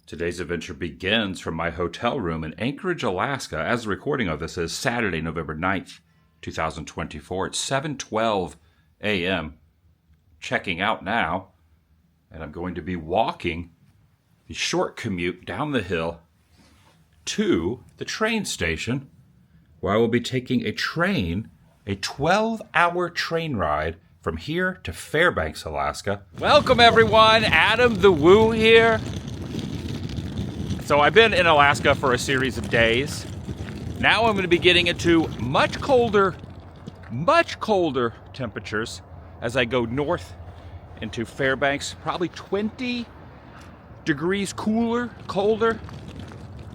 Today's adventure begins from my hotel room in Anchorage, Alaska. As the recording of this is Saturday, November 9th, 2024. It's 7:12 a.m. Checking out now, and I'm going to be walking the short commute down the hill to the train station, where I will be taking a train, a 12-hour train ride from here to Fairbanks, Alaska. Welcome, everyone. TheDailyWoo here. So I've been in Alaska for a series of days. Now I'm going to be getting into much colder temperatures as I go north into Fairbanks. Probably 20 degrees colder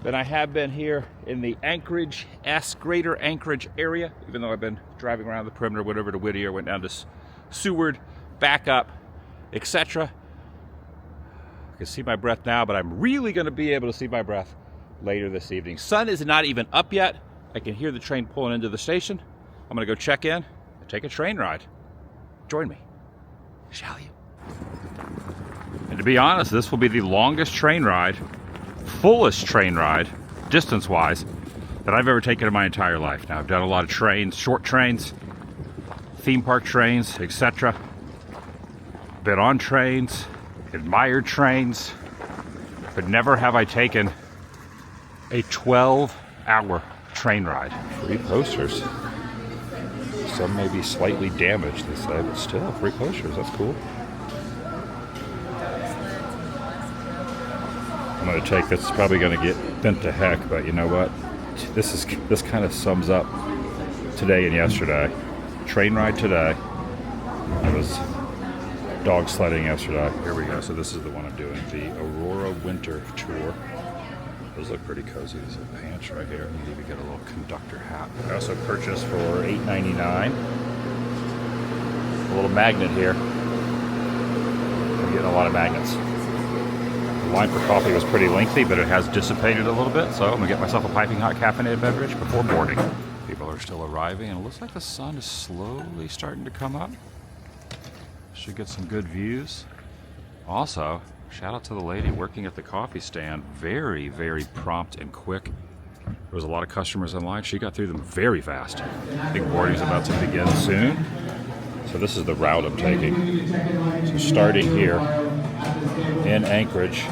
than I have been here in the Anchorage, greater Anchorage area, even though I've been driving around the perimeter, went over to Whittier, went down to Seward, back up, etc. I can see my breath now, but I'm really going to be able to see my breath later this evening. Sun is not even up yet. I can hear the train pulling into the station. I'm going to go check in and take a train ride. Join me, shall you? And to be honest, this will be the longest train ride, fullest train ride, distance-wise, that I've ever taken in my entire life. Now, I've done a lot of trains, short trains, theme park trains, etc. Been on trains, admired trains, but never have I taken a 12-hour train ride. Free posters. Some may be slightly damaged, they say, but still, free posters, that's cool. I'm going to take this, it's probably going to get bent to heck, but you know what? This kind of sums up today and yesterday. Train ride today. It was dog sledding yesterday. Here we go. So this is the one I'm doing, the Aurora winter tour. Those look pretty cozy. There's a pants right here. You can even get a little conductor hat. I also purchased for $8.99 a little magnet here. I'm getting a lot of magnets. The line for coffee was pretty lengthy, but it has dissipated a little bit, so I'm gonna get myself a piping hot caffeinated beverage before boarding. People are still arriving, and it looks like the sun is slowly starting to come up. Should get some good views. Also, shout out to the lady working at the coffee stand. Very, very prompt and quick. There was a lot of customers in line. She got through them very fast. I think boarding's about to begin soon. So this is the route I'm taking. So starting here in Anchorage,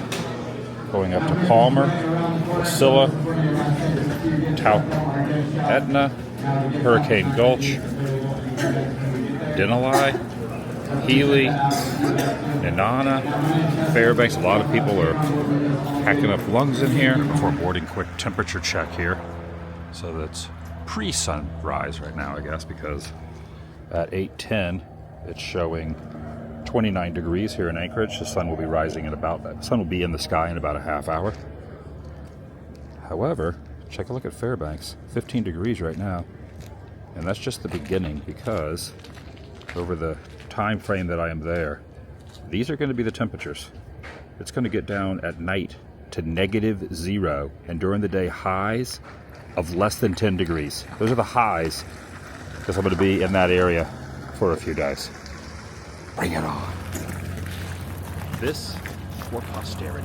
going up to Palmer, Wasilla, Etna, Hurricane Gulch, Denali, Healy, Nenana, Fairbanks. A lot of people are packing up lungs in here. Before boarding, quick temperature check here. So that's pre-sunrise right now, I guess, because at 8:10 it's showing 29 degrees here in Anchorage. The sun will be rising in about that. The sun will be in the sky in about a half hour. However, check a look at Fairbanks. 15 degrees right now. And that's just the beginning, because over the time frame that I am there, these are going to be the temperatures. It's going to get down at night to -0, and during the day highs of less than 10 degrees. Those are the highs, because I'm going to be in that area for a few days. Bring it on. This for posterity.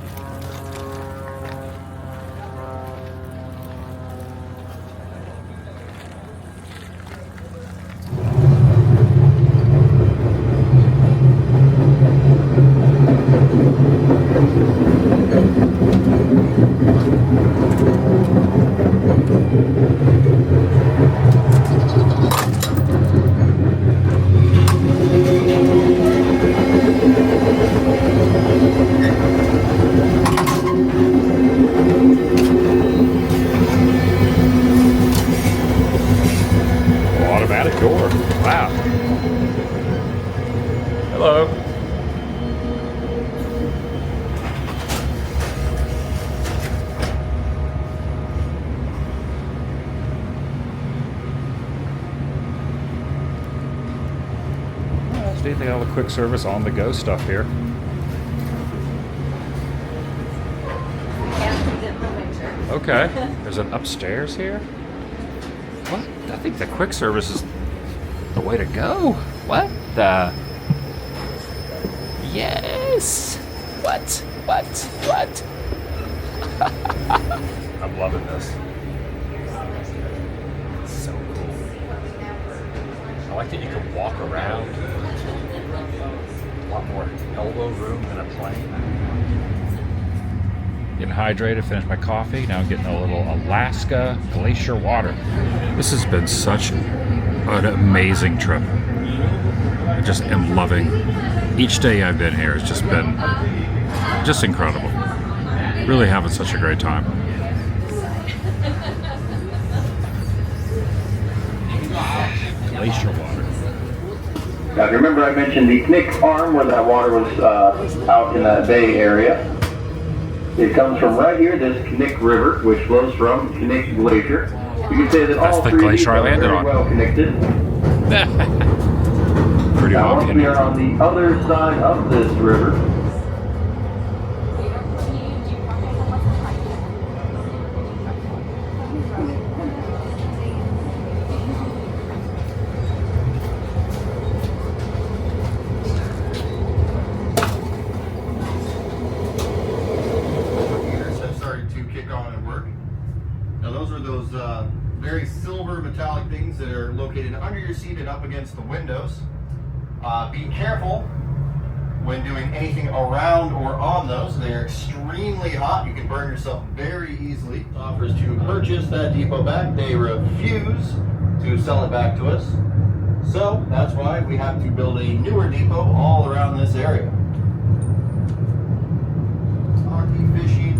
Door. Wow. Hello. They got all the quick service on the go stuff here. Okay. There's an upstairs here. What? I think the quick service is the way to go. What the? Yes. What? I'm loving this. It's so cool. I like that you can walk around. A lot more elbow room than a plane. Getting hydrated, finished my coffee. Now I'm getting a little Alaska glacier water. This has been such an amazing trip. I just am loving each day I've been here. It's just been just incredible. Really having such a great time. Glacier water. Now, if you remember, I mentioned the Knick arm where that water was out in that bay area. It comes from right here, this Knick River, which flows from Knick Glacier. You can say that all three glacier I are landed very on. well connected. Pretty Now, well once we are on the other side of this river, very silver metallic things that are located under your seat and up against the windows. Be careful when doing anything around or on those. They are extremely hot. You can burn yourself very easily. Offers to purchase that depot back. They refuse to sell it back to us. So that's why we have to build a newer depot all around this area. Hockey, fishing.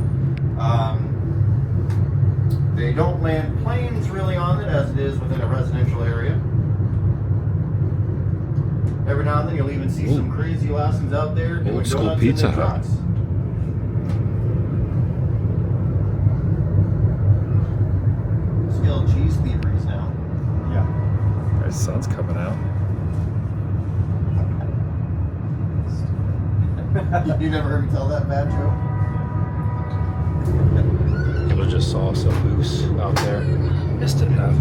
They don't land planes really on it as it is within a residential area. Every now and then you'll even see some crazy Alaskans out there doing Old school donuts Pizza in their Hut. trucks. Scale cheese thieveries now. Yeah. The sun's coming out. You never heard me tell that bad joke? I just saw some moose out there. Missed it enough.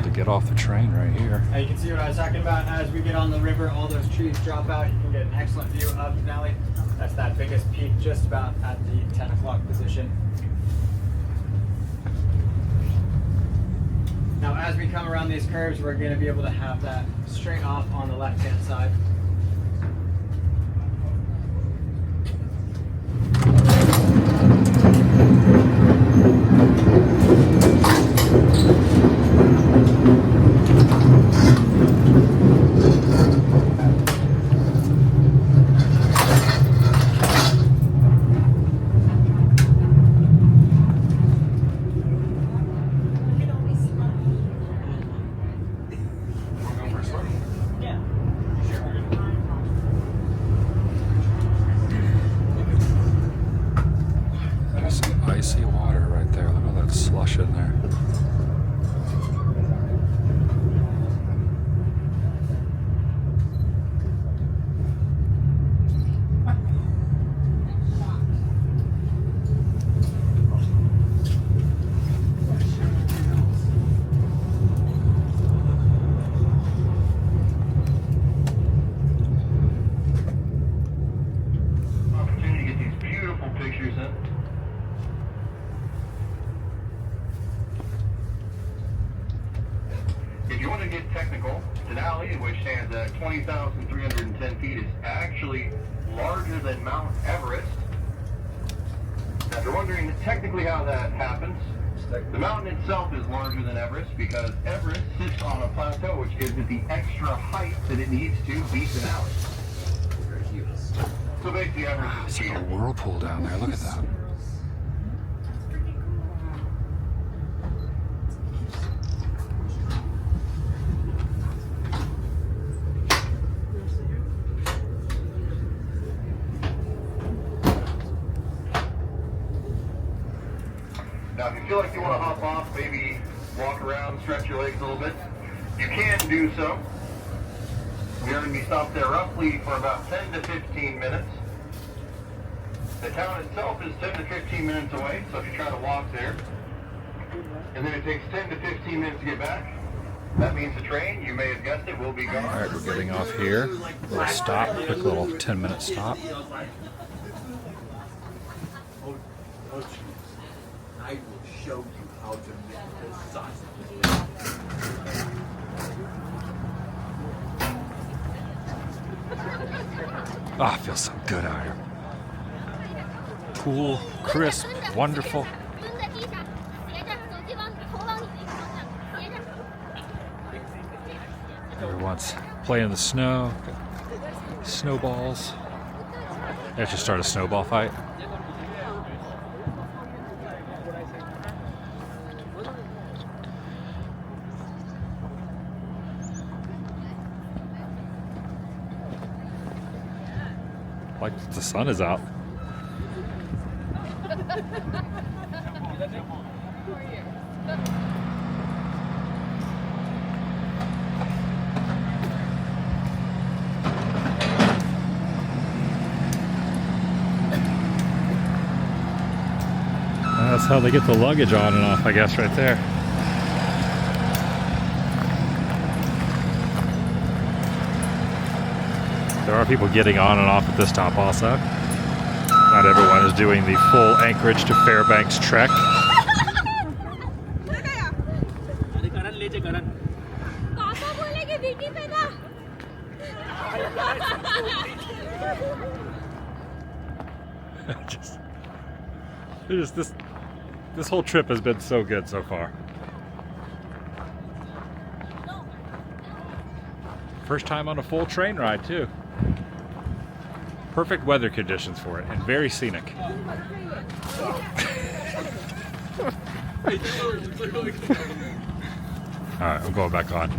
To get off the train right here. You can see what I was talking about. As we get on the river, all those trees drop out. You can get an excellent view of Denali. That's that biggest peak just about at the 10 o'clock position. Now as we come around these curves, we're going to be able to have that straight off on the left-hand side. Icy water right there. Look at that slush in there. Denali, which stands at 20,310 feet, is actually larger than Mount Everest. Now, if you're wondering technically how that happens, the mountain itself is larger than Everest because Everest sits on a plateau, which gives it the extra height that it needs to beat Denali. So basically, Everest is It's like a whirlpool down there. Look at that. Now, if you feel like you want to hop off, maybe walk around, stretch your legs a little bit, you can do so. We are going to be stopped there roughly for about 10 to 15 minutes. The town itself is 10 to 15 minutes away, so if you try to walk there, and then it takes 10 to 15 minutes to get back, that means the train, you may have guessed it, will be gone. All right, we're getting off here. Little stop, quick little 10-minute stop. I will show you how to make this sausage. Ah, it feels so good out here. Cool, crisp, wonderful. Everyone's playing in the snow. Snowballs. They should start a snowball fight. Like the sun is out. That's how they get the luggage on and off, I guess, right there. There are people getting on and off at this stop also. Not everyone is doing the full Anchorage to Fairbanks trek. This whole trip has been so good so far. First time on a full train ride too. Perfect weather conditions for it and very scenic. Alright, I'm going back on.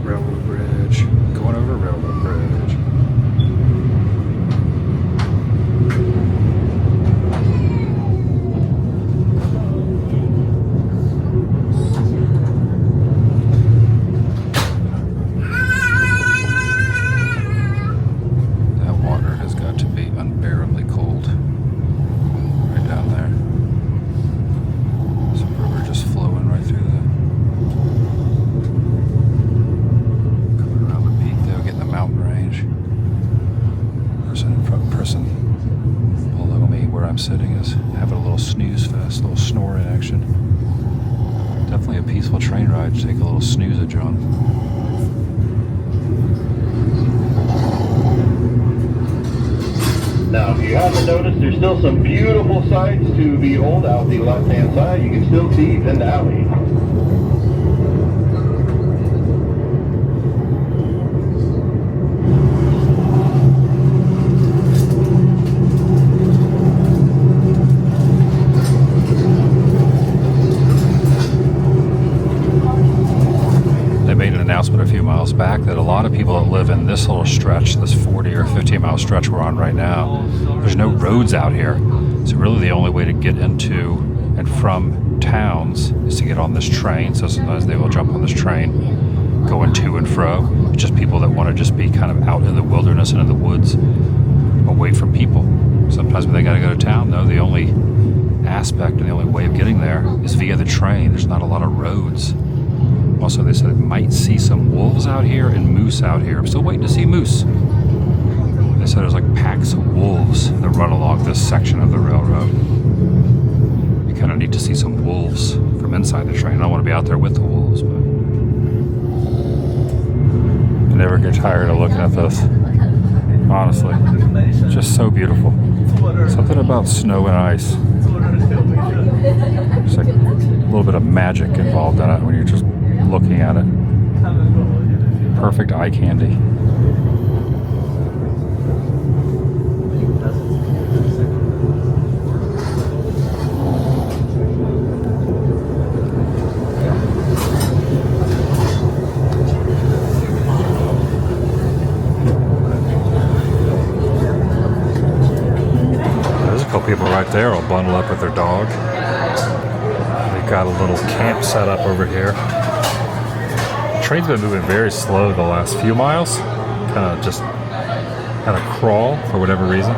Railroad bridge. Going over railroad bridge. Sitting is having a little snooze fest, a little snoring action. Definitely a peaceful train ride to take a little snoozage on. Now, if you haven't noticed, there's still some beautiful sights to behold out the left-hand side. You can still see Denali. Announcement a few miles back that a lot of people that live in this little stretch, this 40 or 15 mile stretch we're on right now, there's no roads out here. So really the only way to get into and from towns is to get on this train. So sometimes they will jump on this train going to and fro. It's just people that want to just be kind of out in the wilderness and in the woods away from people. Sometimes when they got to go to town, though, the only aspect and the only way of getting there is via the train. There's not a lot of roads. Also, they said they might see some wolves out here and moose out here. I'm still waiting to see moose. They said there's like packs of wolves that run along this section of the railroad. You kind of need to see some wolves from inside the train. I don't want to be out there with the wolves, but I never get tired of looking at this. Honestly, it's just so beautiful. Something about snow and ice. There's like a little bit of magic involved in it when you're just looking at it. Perfect eye candy. There's a couple people right there all bundled up with their dog. They've got a little camp set up over here. The train's been moving very slow the last few miles. Kind of crawl for whatever reason.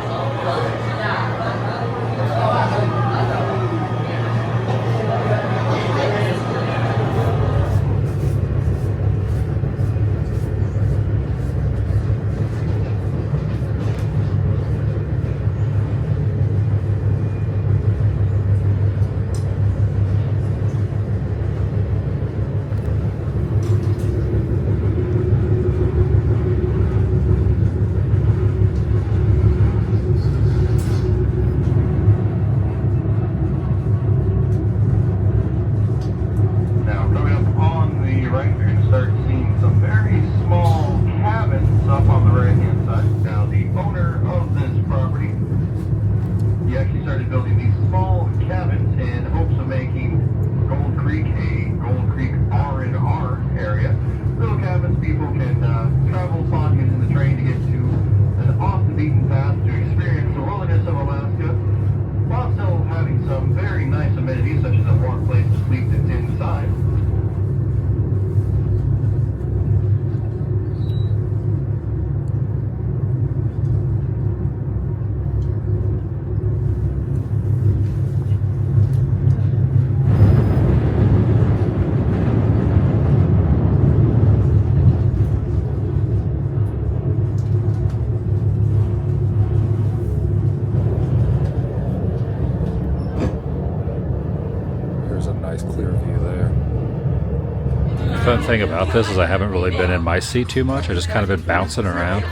Fun thing about this is I haven't really been in my seat too much. I just kind of been bouncing around.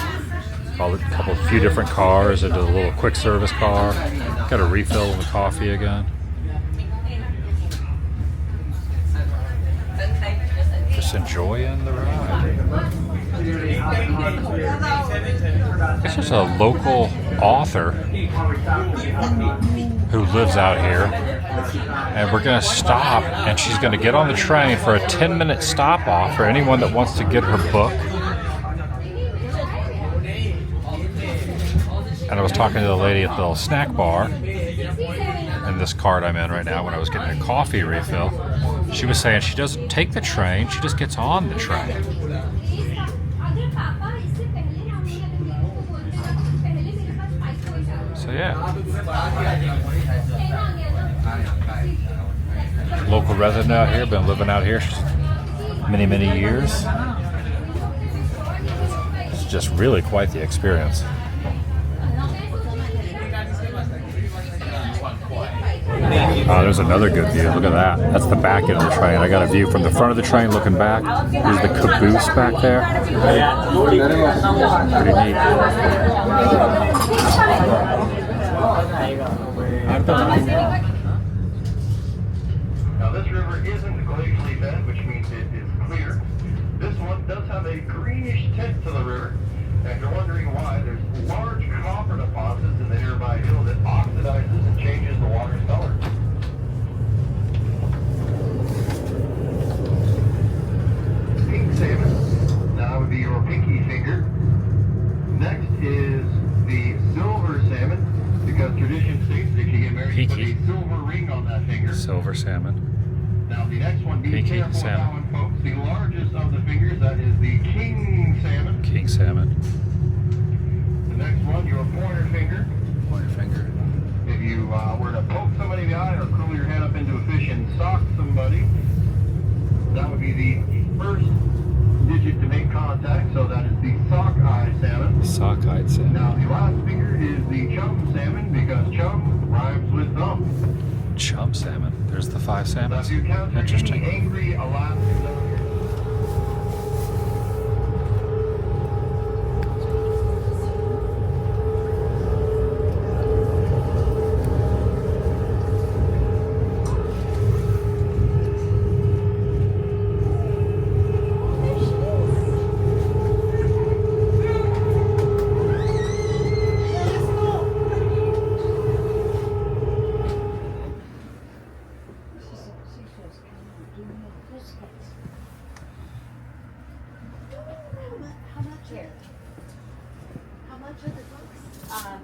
A few different cars into the little quick service car. Got a refill of the coffee again. Just enjoying the ride. This is a local author who lives out here. And we're going to stop, and she's going to get on the train for a 10-minute stop off for anyone that wants to get her book. And I was talking to the lady at the little snack bar in this cart I'm in right now when I was getting a coffee refill. She was saying she doesn't take the train, she just gets on the train. So yeah. Local resident out here, been living out here many, many years. It's just really quite the experience. Oh, there's another good view. Look at that. That's the back end of the train. I got a view from the front of the train looking back. Here's the caboose back there. Pretty neat. Now this river isn't glacially fed, which means it is clear. This one does have a greenish tint to the river. And if you're wondering why, there's large copper deposits in the nearby hill that oxidizes and changes the water's color. Pink salmon, now would be your pinky finger. Next is the silver salmon, because tradition states that if you get married, you put a silver ring on that finger. Silver salmon. Now the next one, be Pinky careful salmon. with that one, folks. The largest of the fingers, that is the king salmon. King salmon. The next one, your pointer finger. Pointer finger. If you were to poke somebody in the eye or curl your hand up into a fish and sock somebody. That would be the first digit to make contact, so that is the sockeye salmon. Sockeye salmon. Now the last figure is the chum salmon, because chum rhymes with thumb. Chum salmon. There's the 5 Now salmons. if you encounter any Interesting. angry Alaskans out here, How much are the books?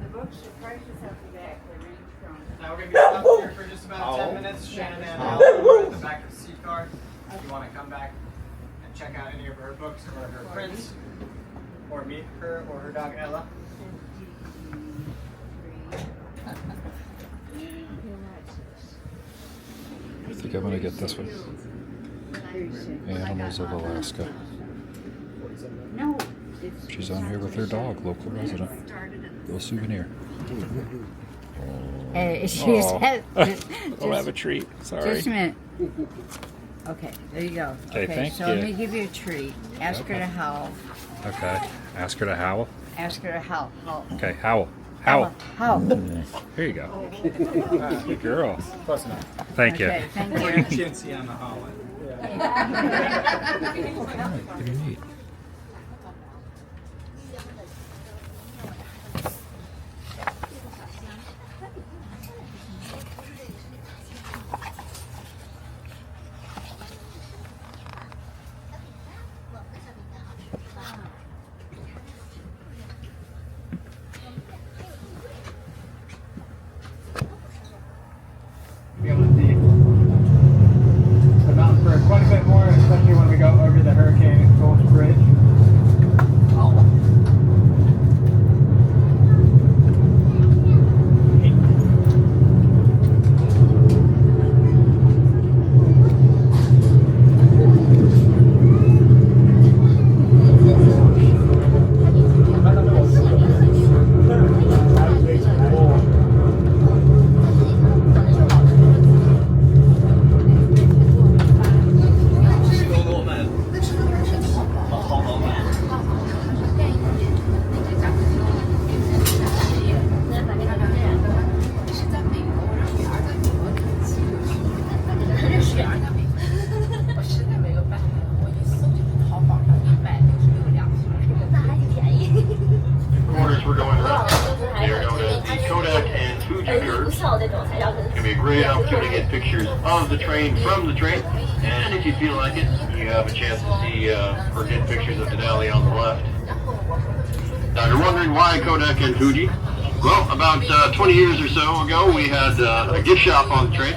The books, the prices have the back, they range from. Now we're gonna be stuck here for just about 10 minutes. Shannon and Al are at the back of the seat car. If you want to come back and check out any of her books or her prints, or meet her or her dog Ella. I think I'm gonna get this one. Animals of Alaska. No. It's She's on here with her dog, local resident. Little souvenir. She's Aw. I'll have a treat. Sorry. Just a minute. Okay, there you go. Okay, thank so you. let me give you a treat. Ask her Okay. to howl. Okay. Ask her to howl. Ask her to howl. Howl. Okay, howl. Howl. Howl. Here you go. Good girl. Close enough. Thank you. Okay, thank Pretty you. chintzy on the hallway. Pretty neat. Be able to see the mountains for quite a bit more, especially when we go over the Gulch Bridge. corners we're going around. They are known as the Kodak and Fuji curves. It's going to be a great opportunity to get pictures of the train from the train. And if you feel like it, you have a chance to see or get pictures of Denali on the left. Now, you're wondering why Kodak and Fuji? Well, about 20 years or so ago, we had a gift shop on the train.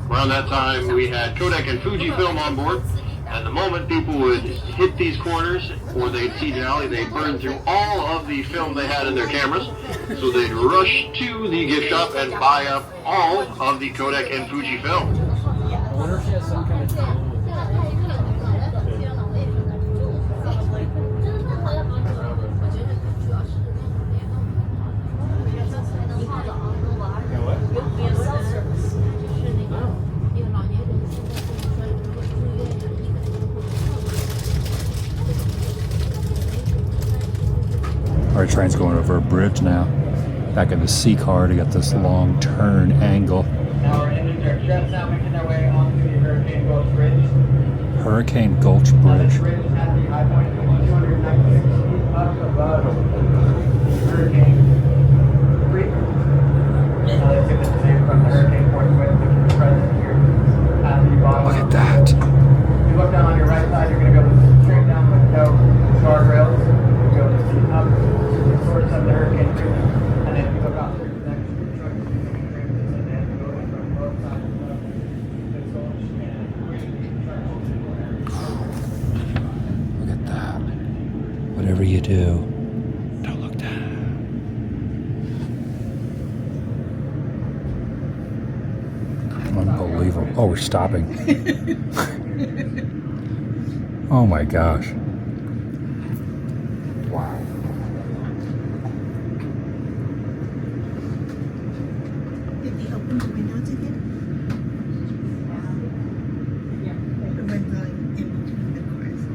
Around that time, we had Kodak and Fuji film on board. And the moment people would hit these corners, or they'd see Denali, they'd burn through all of the film they had in their cameras. So they'd rush to the gift shop and buy up all of the Kodak and Fuji film. I wonder if she has some kind of Our train's going over a bridge now. Back in the C car to get this long turn angle. Now we're ending our just now making our way onto the Gulch Bridge. Hurricane Gulch Now this Bridge. bridge at the high point is 296 feet up above the Hurricane Creek. Now let's get the name from the Hurricane Point Wind, which is present here at the bottom. Look at that. If you look down on your right side, you're going to go straight down with no guardrails. You'll go to the up the source of the Hurricane Creek. And then if you look out through the next truck, you can see the and then go from both sides of the Gulch and Look at that. Whatever you do, don't look down. Unbelievable. Oh, we're stopping. Oh my gosh. Wow. Did they open the windows again? The window in between the cars.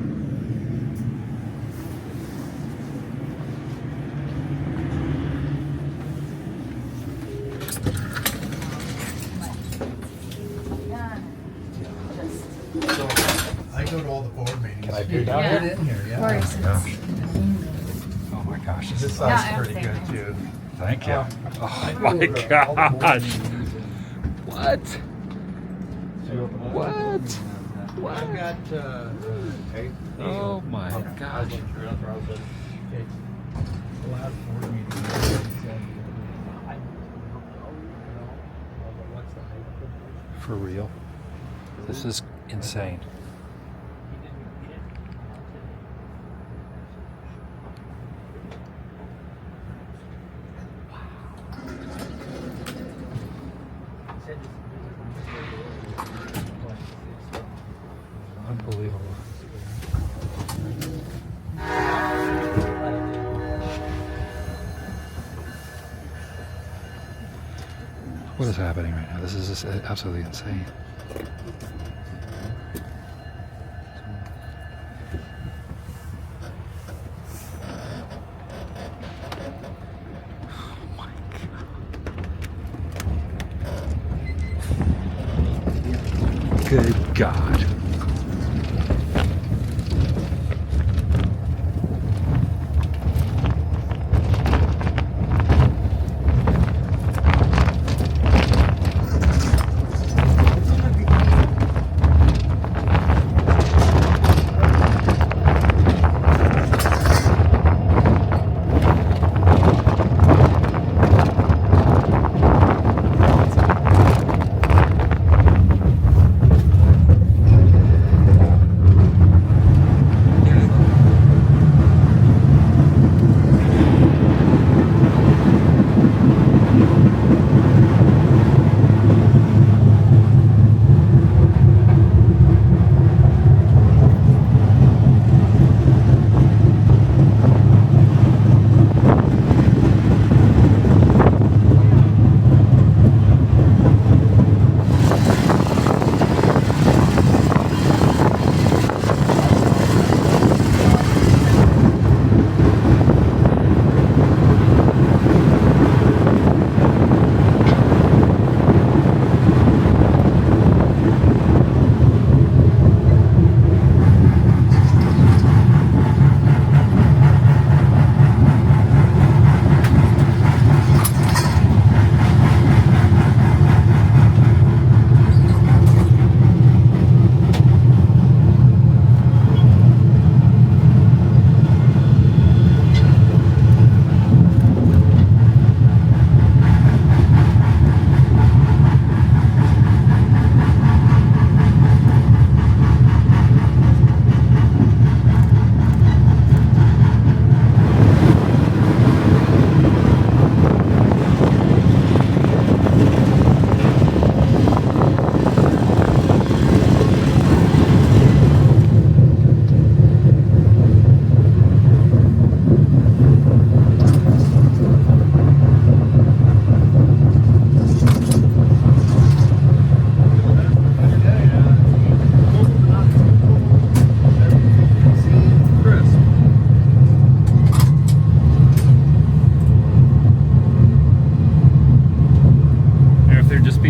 I go to all the board meetings. Can I do that? Get in here, yeah. Oh my gosh. This side's pretty good too. Thank you. Oh my gosh. What? What? What? I've got, Oh my gosh. the last board meeting. For real? This is insane. Unbelievable. What is happening right now? This is just absolutely insane. Oh my God. Good God.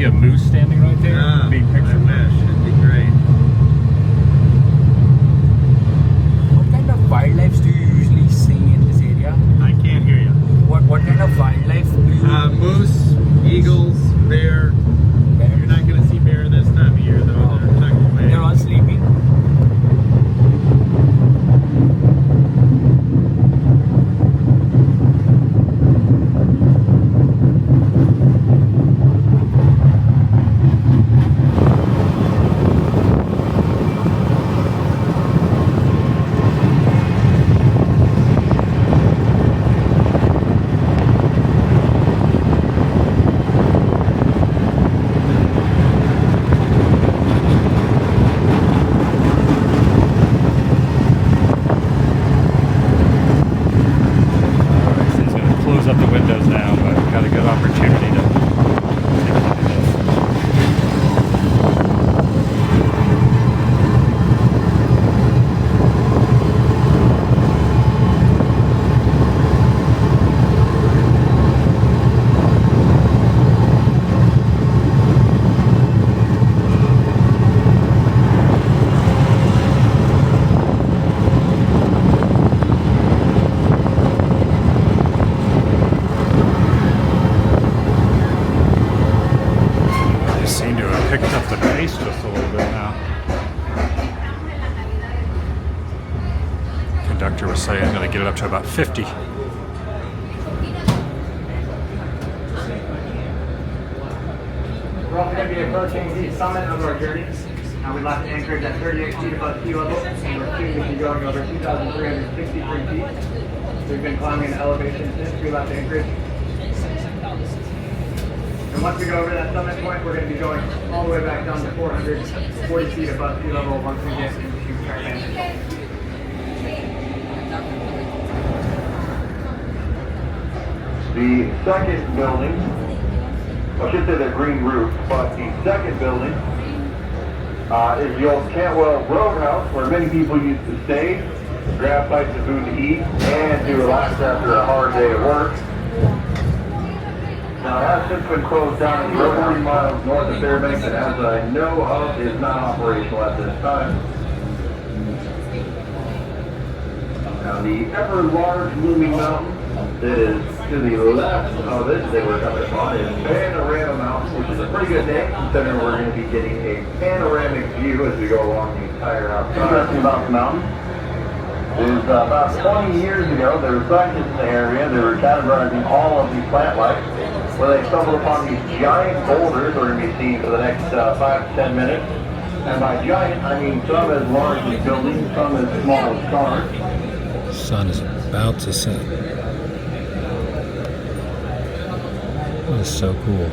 A moose standing right there. Yeah, Being pictured. it'd be great. What kind of wildlife do you usually see in this area? I can't hear you. What kind of wildlife do you Moose, eagles, bear. You're not going to see bear this time of year though. They're tucked away. They're all sleeping. picked up the pace just a little bit now. Conductor was saying I'm going to get it up to about 50. We're also going to be approaching the summit of our journey. Now we left Anchorage at 38 feet above sea level, and we're soon to be going over 2,363 feet. We've been climbing an elevation since we left Anchorage. And once we go over that summit point, we're going to be going all the way back down to 440 feet above sea level once we get into Fairbanks. The second building, I should say the green roof, but the second building is the old Cantwell Roadhouse, where many people used to stay, grab bites of food to eat, and to relax after a hard day of work. Now, it has since been closed down. It's 40 miles north of Fairbanks, and as I know of, is not operational at this time. Now, the ever large looming mountain that is to the left of it, they were coming upon, is Panorama Mountain, which is a pretty good name, considering we're going to be getting a panoramic view as we go along the entire outside. Interesting about the mountain is about 20 years ago, there were scientists in the area. They were categorizing all of the plant life, where they stumbled upon these giant boulders we're going to be seeing for the next 5 to 10 minutes. And by giant, I mean some as large as buildings, some as small as cars. Sun is about to set. That is so cool.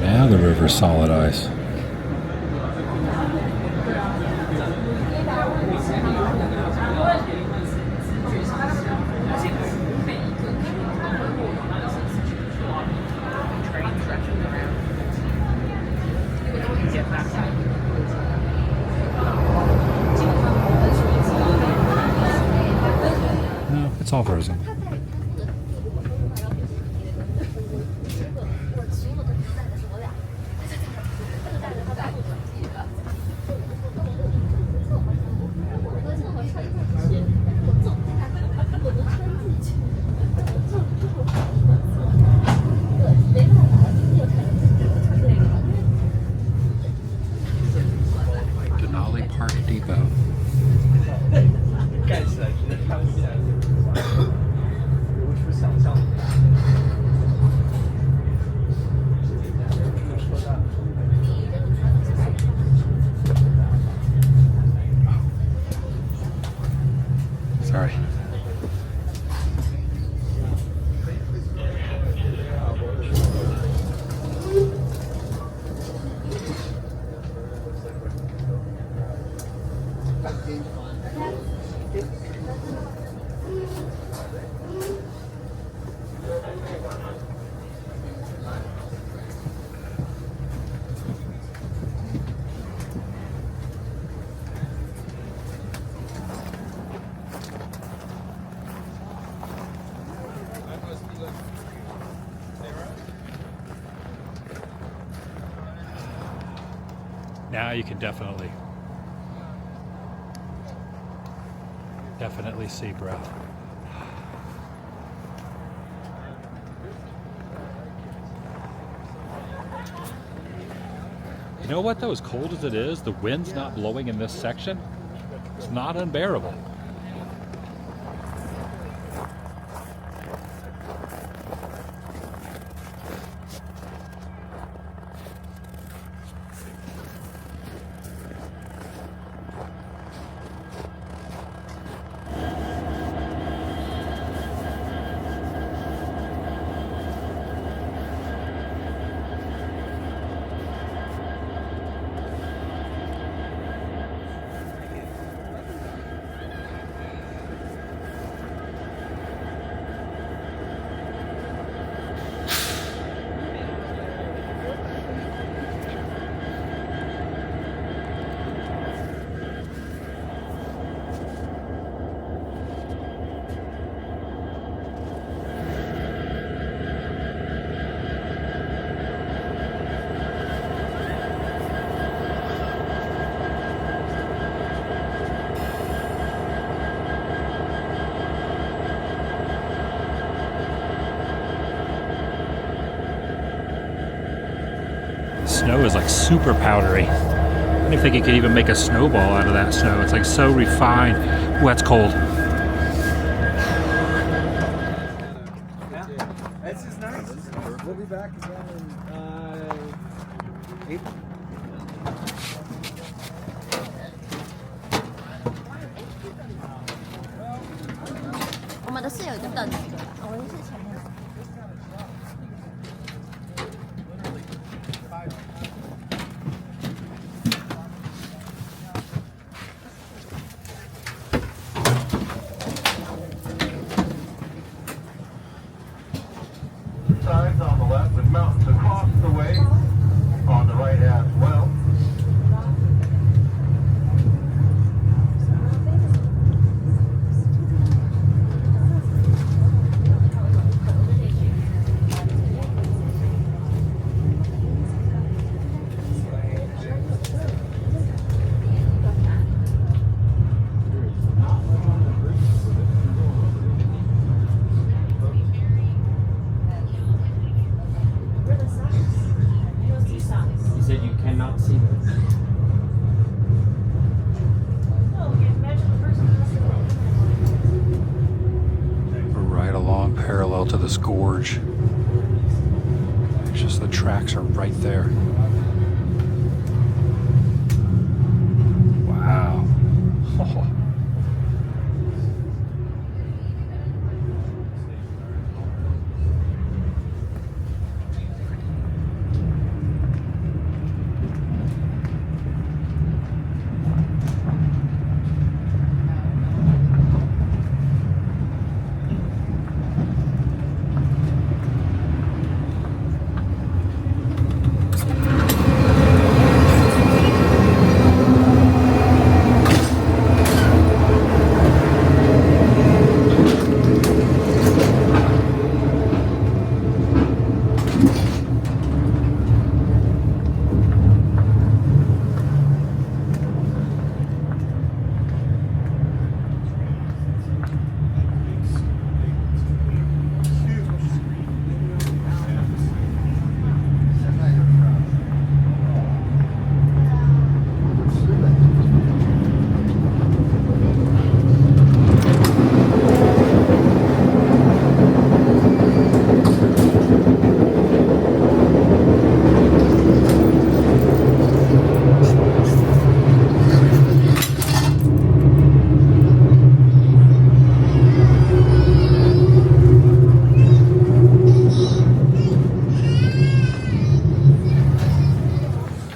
Now the river's solid ice. No, it's all frozen. Denali Park Depot. Sorry. Now you can definitely see breath. You know what though, as cold as it is, the wind's not blowing in this section. It's not unbearable. super powdery. I don't think you could even make a snowball out of that snow. It's like so refined. Ooh, that's cold. This is nice. We'll be back again in April. 我们的是有一个凳子的吧？我们是前面来。Signs on the left with mountains across the way on the right as well. You said you cannot see this. We're right along parallel to this gorge. It's just the tracks are right there. Wow. Oh.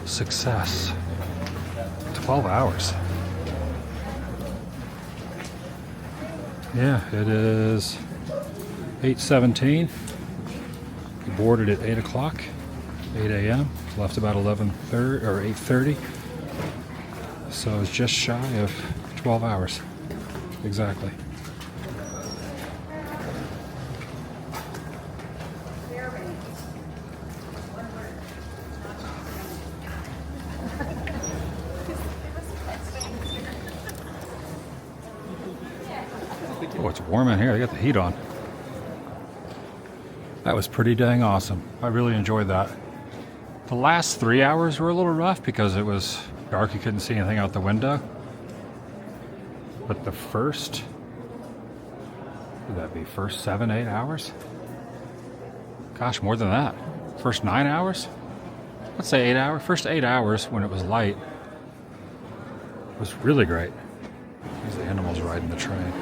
Success. 12 hours. Yeah, it is 8:17. We boarded at 8 o'clock, 8 a.m. Left about 11:30 or 8:30. So it's just shy of 12 hours. Exactly. Oh, it's warm in here. They got the heat on. That was pretty dang awesome. I really enjoyed that. The last 3 hours were a little rough because it was dark. You couldn't see anything out the window. But the first, would that be first 7, 8 hours? Gosh, more than that. First 9 hours? Let's say 8 hours. First 8 hours when it was light was really great. There's the animals riding the train.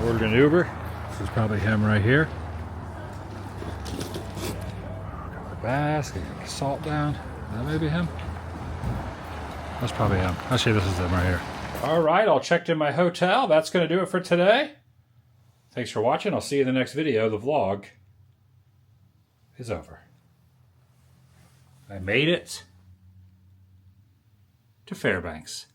Ordered an Uber. This is probably him right here. Got the bass, get the salt down. Is that maybe him? That's probably him. Actually, this is him right here. All right, all checked in my hotel. That's going to do it for today. Thanks for watching. I'll see you in the next video. The vlog is over. I made it to Fairbanks.